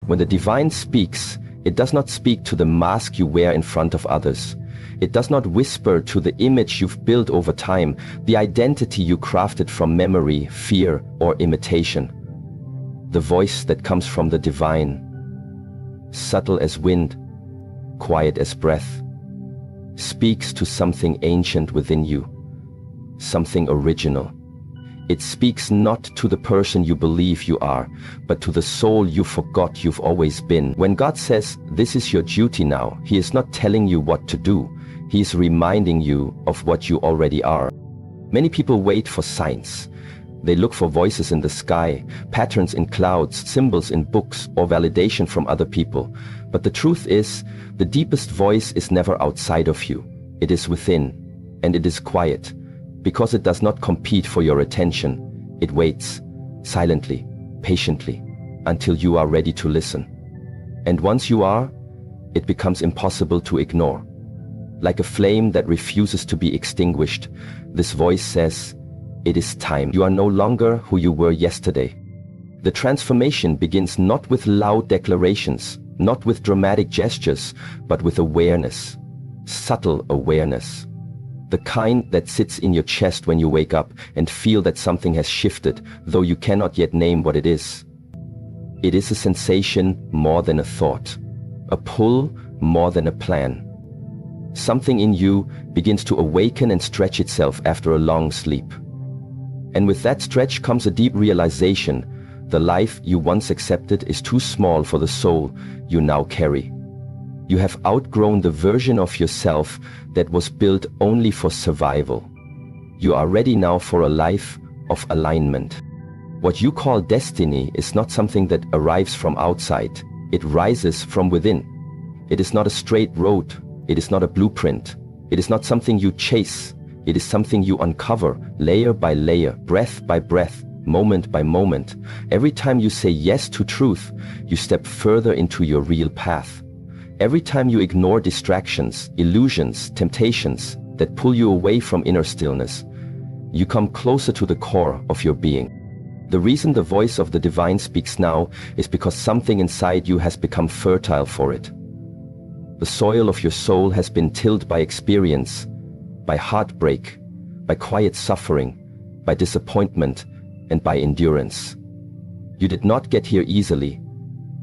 When the divine speaks, it does not speak to the mask you wear in front of others. It does not whisper to the image you've built over time, the identity you crafted from memory, fear, or imitation. The voice that comes from the divine, subtle as wind, quiet as breath, speaks to something ancient within you, something original. It speaks not to the person you believe you are, but to the soul you forgot you've always been. When God says, "This is your duty now," He is not telling you what to do. He is reminding you of what you already are. Many people wait for signs. They look for voices in the sky, patterns in clouds, symbols in books, or validation from other people. But the truth is, the deepest voice is never outside of you. It is within, and it is quiet, because it does not compete for your attention. It waits, silently, patiently, until you are ready to listen. And once you are, it becomes impossible to ignore. Like a flame that refuses to be extinguished, this voice says, "It is time." You are no longer who you were yesterday. The transformation begins not with loud declarations, not with dramatic gestures, but with awareness, subtle awareness. The kind that sits in your chest when you wake up and feel that something has shifted, though you cannot yet name what it is. It is a sensation more than a thought, a pull more than a plan. Something in you begins to awaken and stretch itself after a long sleep. And with that stretch comes a deep realization: the life you once accepted is too small for the soul you now carry. You have outgrown the version of yourself that was built only for survival. You are ready now for a life of alignment. What you call destiny is not something that arrives from outside. It rises from within. It is not a straight road. It is not a blueprint. It is not something you chase. It is something you uncover, layer by layer, breath by breath, moment by moment. Every time you say yes to truth, you step further into your real path. Every time you ignore distractions, illusions, temptations that pull you away from inner stillness, you come closer to the core of your being. The reason the voice of the divine speaks now is because something inside you has become fertile for it. The soil of your soul has been tilled by experience, by heartbreak, by quiet suffering, by disappointment, and by endurance. You did not get here easily.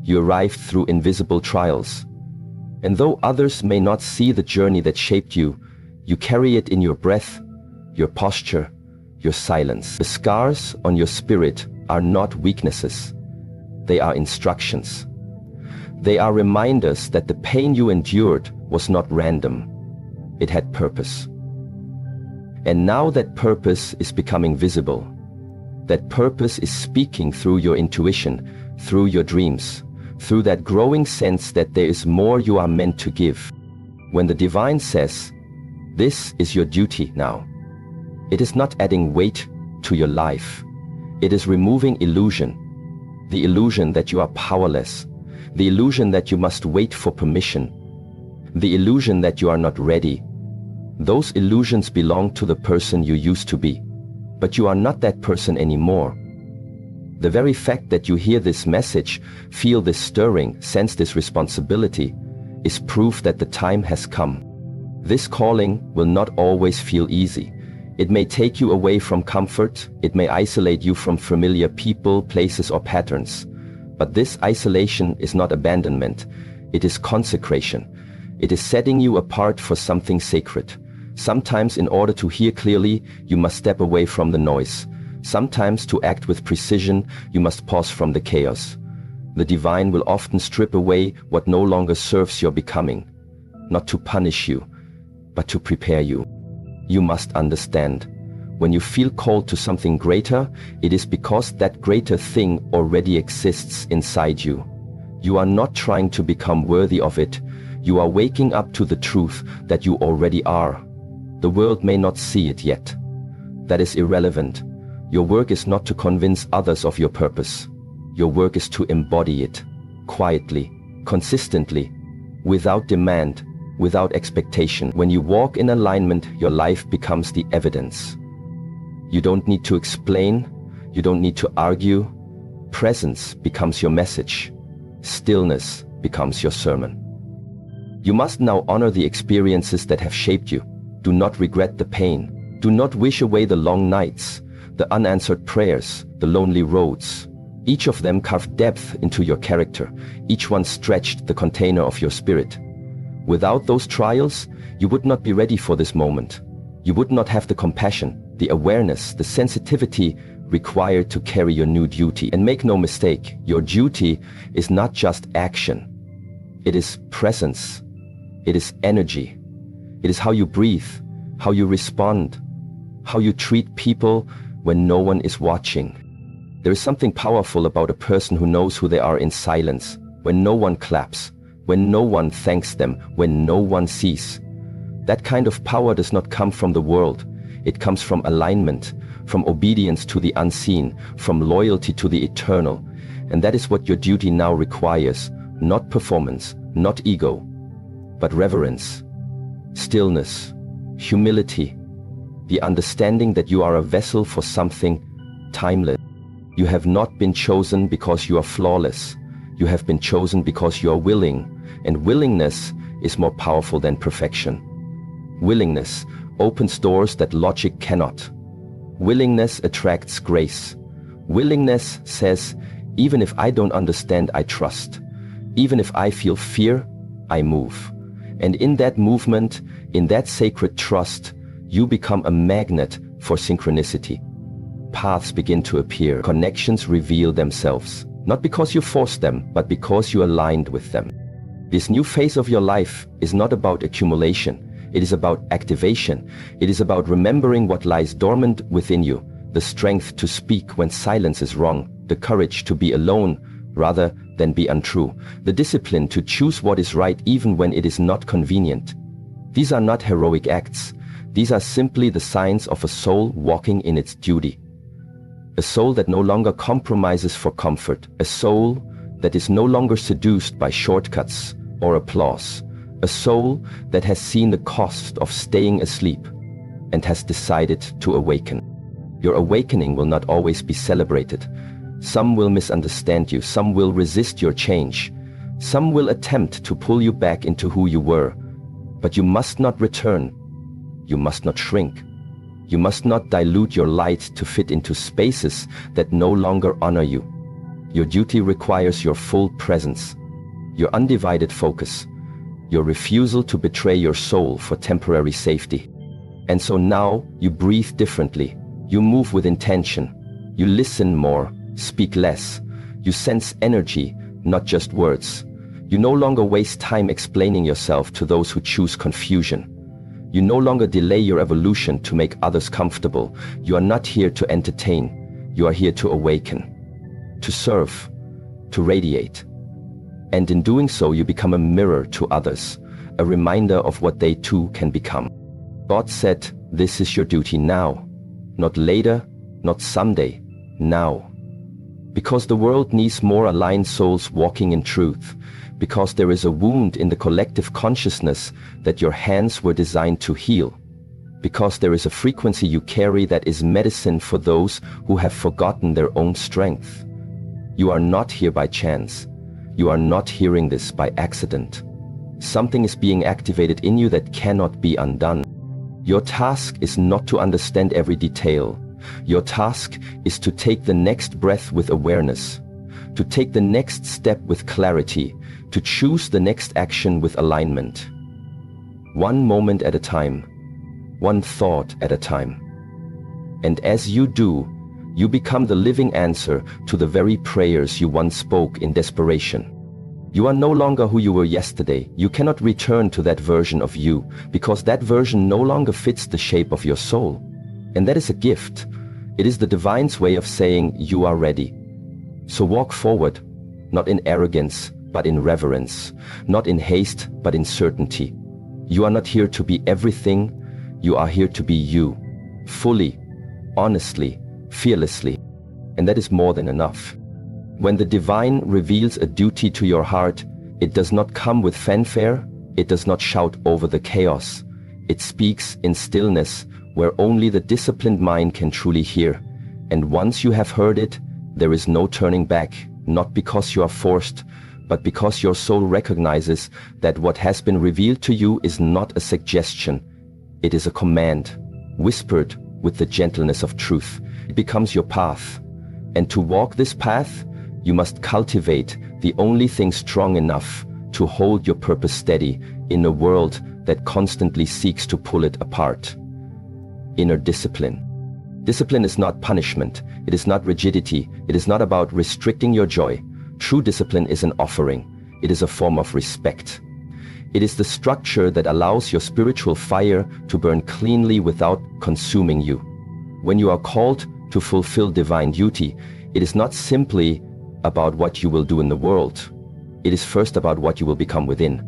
You arrived through invisible trials. And though others may not see the journey that shaped you, you carry it in your breath, your posture, your silence. The scars on your spirit are not weaknesses. They are instructions. They are reminders that the pain you endured was not random. It had purpose. And now that purpose is becoming visible. That purpose is speaking through your intuition, through your dreams, through that growing sense that there is more you are meant to give. When the divine says, "This is your duty now," it is not adding weight to your life. It is removing illusion. The illusion that you are powerless. The illusion that you must wait for permission. The illusion that you are not ready. Those illusions belong to the person you used to be. But you are not that person anymore. The very fact that you hear this message, feel this stirring, sense this responsibility, is proof that the time has come. This calling will not always feel easy. It may take you away from comfort. It may isolate you from familiar people, places, or patterns. But this isolation is not abandonment. It is consecration. It is setting you apart for something sacred. Sometimes, in order to hear clearly, you must step away from the noise. Sometimes, to act with precision, you must pause from the chaos. The divine will often strip away what no longer serves your becoming, not to punish you, but to prepare you. You must understand, when you feel called to something greater, it is because that greater thing already exists inside you. You are not trying to become worthy of it. You are waking up to the truth that you already are. The world may not see it yet. That is irrelevant. Your work is not to convince others of your purpose. Your work is to embody it, quietly, consistently, without demand, without expectation. When you walk in alignment, your life becomes the evidence. You don't need to explain. You don't need to argue. Presence becomes your message. stillness becomes your sermon. You must now honor the experiences that have shaped you. Do not regret the pain. Do not wish away the long nights, the unanswered prayers, the lonely roads. Each of them carved depth into your character. Each one stretched the container of your spirit. Without those trials, you would not be ready for this moment. You would not have the compassion, the awareness, the sensitivity required to carry your new duty. And make no mistake, your duty is not just action. It is presence. It is energy. It is how you breathe, how you respond, how you treat people when no one is watching. There is something powerful about a person who knows who they are in silence, when no one claps, when no one thanks them, when no one sees. That kind of power does not come from the world. It comes from alignment, from obedience to the unseen, from loyalty to the eternal. And that is what your duty now requires, not performance, not ego, but reverence, stillness, humility, the understanding that you are a vessel for something timeless. You have not been chosen because you are flawless. You have been chosen because you are willing, and willingness is more powerful than perfection. Willingness opens doors that logic cannot. Willingness attracts grace. Willingness says, even if I don't understand, I trust. Even if I feel fear, I move. And in that movement, in that sacred trust, you become a magnet for synchronicity. Paths begin to appear. Connections reveal themselves. Not because you forced them, but because you aligned with them. This new phase of your life is not about accumulation. It is about activation. It is about remembering what lies dormant within you, the strength to speak when silence is wrong, the courage to be alone rather than be untrue, the discipline to choose what is right even when it is not convenient. These are not heroic acts. These are simply the signs of a soul walking in its duty. A soul that no longer compromises for comfort. A soul that is no longer seduced by shortcuts or applause. A soul that has seen the cost of staying asleep and has decided to awaken. Your awakening will not always be celebrated. Some will misunderstand you. Some will resist your change. Some will attempt to pull you back into who you were. But you must not return. You must not shrink. You must not dilute your light to fit into spaces that no longer honor you. Your duty requires your full presence, your undivided focus, your refusal to betray your soul for temporary safety. And so now you breathe differently. You move with intention. You listen more, speak less. You sense energy, not just words. You no longer waste time explaining yourself to those who choose confusion. You no longer delay your evolution to make others comfortable. You are not here to entertain. You are here to awaken, to serve, to radiate. And in doing so, you become a mirror to others, a reminder of what they too can become. God said, this is your duty now, not later, not someday, now. Because the world needs more aligned souls walking in truth. Because there is a wound in the collective consciousness that your hands were designed to heal. Because there is a frequency you carry that is medicine for those who have forgotten their own strength. You are not here by chance. You are not hearing this by accident. Something is being activated in you that cannot be undone. Your task is not to understand every detail. Your task is to take the next breath with awareness, to take the next step with clarity, to choose the next action with alignment. One moment at a time, one thought at a time. And as you do, you become the living answer to the very prayers you once spoke in desperation. You are no longer who you were yesterday. You cannot return to that version of you, because that version no longer fits the shape of your soul. And that is a gift. It is the divine's way of saying you are ready. So walk forward, not in arrogance, but in reverence, not in haste, but in certainty. You are not here to be everything. You are here to be you, fully, honestly, fearlessly. And that is more than enough. When the divine reveals a duty to your heart, it does not come with fanfare. It does not shout over the chaos. It speaks in stillness, where only the disciplined mind can truly hear. And once you have heard it, there is no turning back, not because you are forced, but because your soul recognizes that what has been revealed to you is not a suggestion, it is a command, whispered with the gentleness of truth. It becomes your path. And to walk this path, you must cultivate the only thing strong enough to hold your purpose steady in a world that constantly seeks to pull it apart. Inner discipline. Discipline is not punishment. It is not rigidity. It is not about restricting your joy. True discipline is an offering. It is a form of respect. It is the structure that allows your spiritual fire to burn cleanly without consuming you. When you are called to fulfill divine duty, it is not simply about what you will do in the world. It is first about what you will become within.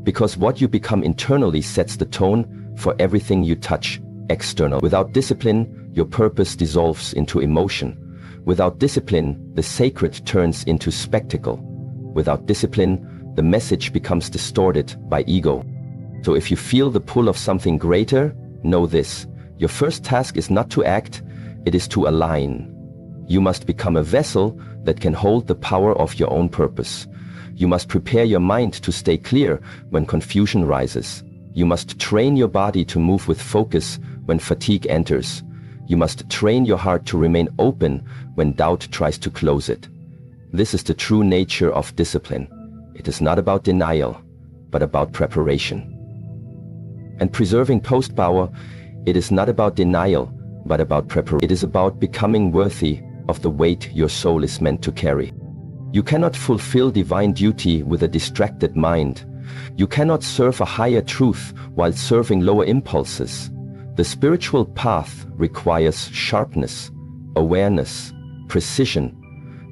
Because what you become internally sets the tone for everything you touch external. Without discipline, your purpose dissolves into emotion. Without discipline, the sacred turns into spectacle. Without discipline, the message becomes distorted by ego. So if you feel the pull of something greater, know this: your first task is not to act, it is to align. You must become a vessel that can hold the power of your own purpose. You must prepare your mind to stay clear when confusion rises. You must train your body to move with focus when fatigue enters. You must train your heart to remain open when doubt tries to close it. This is the true nature of discipline. It is not about denial, but about preparation. And preserving post-power, it is not about denial, but about preparation. It is about becoming worthy of the weight your soul is meant to carry. You cannot fulfill divine duty with a distracted mind. You cannot serve a higher truth while serving lower impulses. The spiritual path requires sharpness, awareness, precision.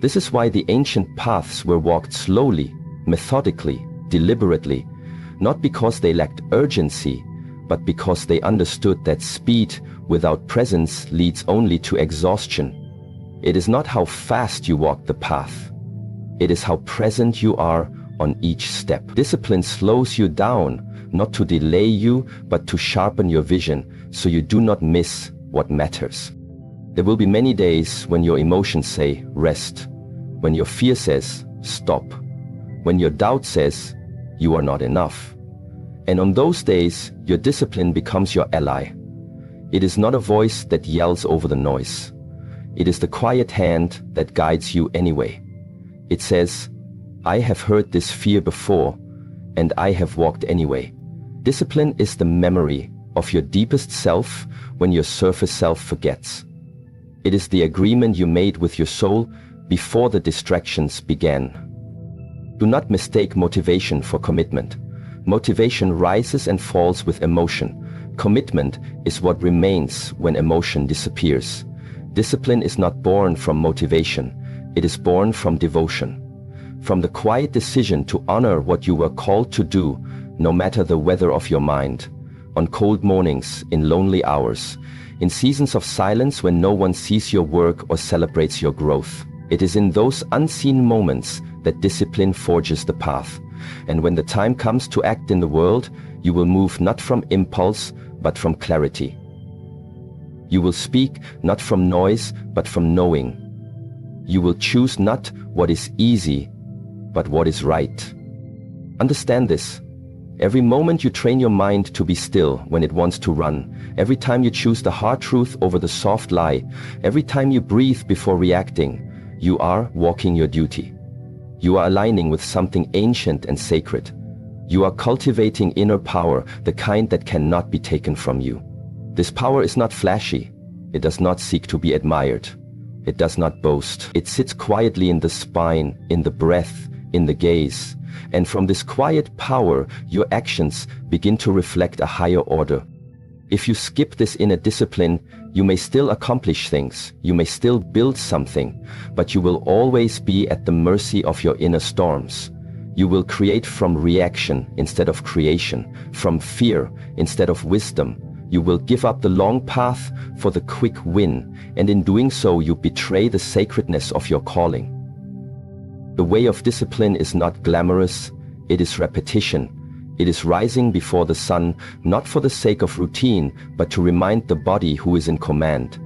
This is why the ancient paths were walked slowly, methodically, deliberately, not because they lacked urgency, but because they understood that speed without presence leads only to exhaustion. It is not how fast you walk the path. It is how present you are on each step. Discipline slows you down, not to delay you, but to sharpen your vision, so you do not miss what matters. There will be many days when your emotions say, rest, when your fear says, stop, when your doubt says, you are not enough. And on those days, your discipline becomes your ally. It is not a voice that yells over the noise. It is the quiet hand that guides you anyway. It says, I have heard this fear before, and I have walked anyway. Discipline is the memory of your deepest self when your surface self forgets. It is the agreement you made with your soul before the distractions began. Do not mistake motivation for commitment. Motivation rises and falls with emotion. Commitment is what remains when emotion disappears. Discipline is not born from motivation. It is born from devotion. From the quiet decision to honor what you were called to do, no matter the weather of your mind. On cold mornings, in lonely hours, in seasons of silence when no one sees your work or celebrates your growth. It is in those unseen moments that discipline forges the path. And when the time comes to act in the world, you will move not from impulse, but from clarity. You will speak not from noise, but from knowing. You will choose not what is easy, but what is right. Understand this. Every moment you train your mind to be still when it wants to run, every time you choose the hard truth over the soft lie, every time you breathe before reacting, you are walking your duty. You are aligning with something ancient and sacred. You are cultivating inner power, the kind that cannot be taken from you. This power is not flashy. It does not seek to be admired. It does not boast. It sits quietly in the spine, in the breath, in the gaze. And from this quiet power, your actions begin to reflect a higher order. If you skip this inner discipline, you may still accomplish things, you may still build something, but you will always be at the mercy of your inner storms. You will create from reaction instead of creation, from fear instead of wisdom. You will give up the long path for the quick win, and in doing so you betray the sacredness of your calling. The way of discipline is not glamorous, it is repetition. It is rising before the sun, not for the sake of routine, but to remind the body who is in command.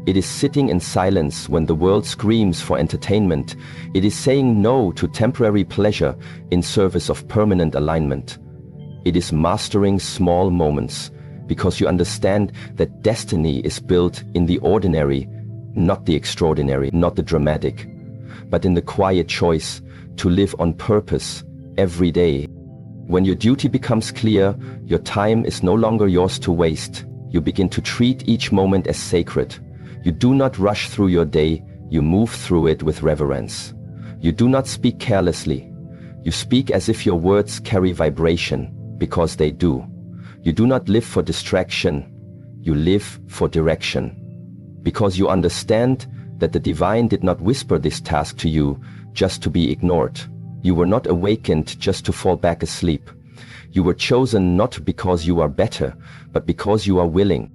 It is sitting in silence when the world screams for entertainment. It is saying no to temporary pleasure in service of permanent alignment. It is mastering small moments, because you understand that destiny is built in the ordinary, not the extraordinary, not the dramatic, but in the quiet choice to live on purpose every day. When your duty becomes clear, your time is no longer yours to waste. You begin to treat each moment as sacred. You do not rush through your day, you move through it with reverence. You do not speak carelessly. You speak as if your words carry vibration, because they do. You do not live for distraction, you live for direction. Because you understand that the divine did not whisper this task to you just to be ignored. You were not awakened just to fall back asleep. You were chosen not because you are better, but because you are willing.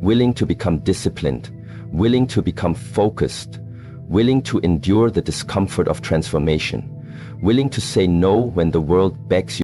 Willing to become disciplined, willing to become focused, willing to endure the discomfort of transformation, willing to say no when the world begs you